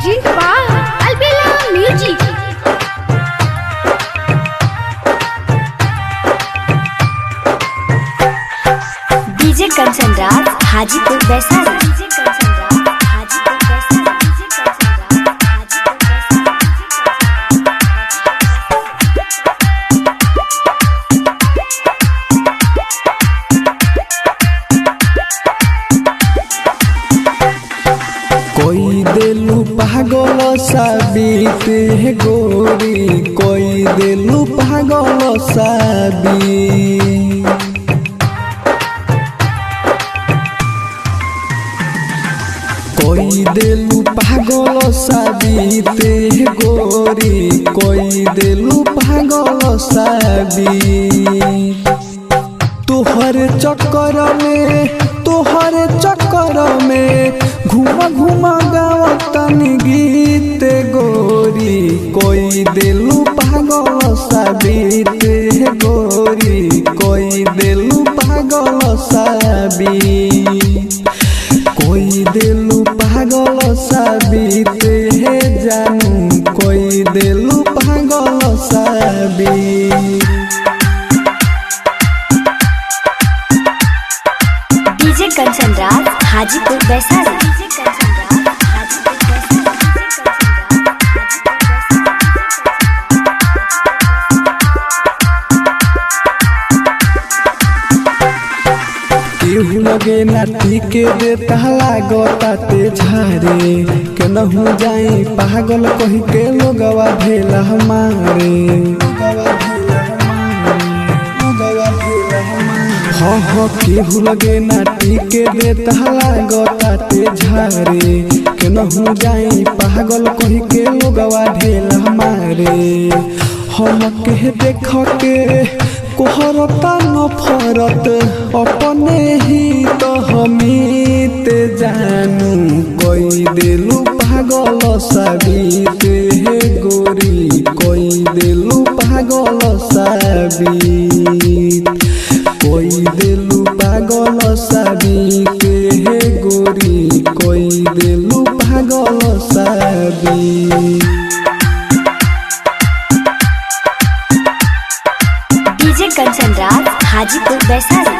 Present by Albella Music. DJ Kanchan Raj Hajipur Vaishali. कोई दिलु पागल साबित है गोरी, कोई दिलु पागल साबित। कोई दिलु पागल साबित है गोरी, कोई दिलु पागल साबित। तोहर चक्कर में घुमा घुमा गावतनी गीत गोरी, कोई दिलु पागल साबित है गोरी, कोई दिलु पागल साबित। कोई दिलु पागल साबित है जानू, कोई दिलु पागल साबित। डीजे कंचन राज हाजीपुर वैशाली। केहू लगे नाटी के देता लागता ते झारे, केनहू जाई पागल कही के लोगवा भेला हमारे। हाँ केहू लगे नाटी के देता लागता ते झारे, केनहू जाई पागल कही के लोगवा भेला हमारे। हम के देख के कोहरता नफरत अपने ही तो हमीत जानू, कोई दिलु पागल साबित है गोरी, कोई दिलु पागल साबित। कोई दिलु पागल साबित है गोरी, कोई दिलु पागल साबित। DJ Kanchan Raj Hajipur Vaishali.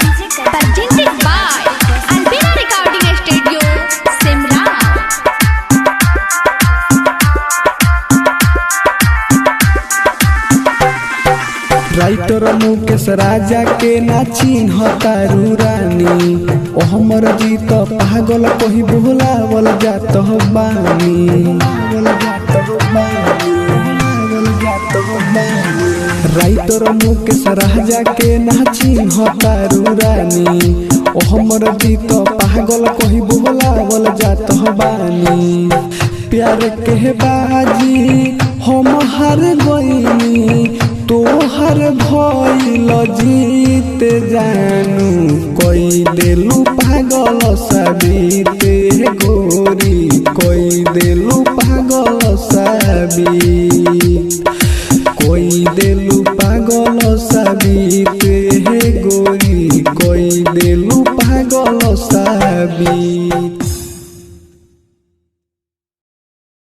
Presented by Albella Recording Studio, Simran. Writer Mukesh Raja के ना चिन्हतारू रानी, ओ हमर जीत पागल कही भुलावल जात बानी। राइटर मुकेश राजा के ना चिन्हतारू रानी, ओ हमर जीत पागल कही भुलावल जात बानी। प्यार के बाजी हम हार गईनी, तोहर भइल जीत जानू, कोई दिलु पागल साबित है गोरी, कोई दिलु पागल साबित।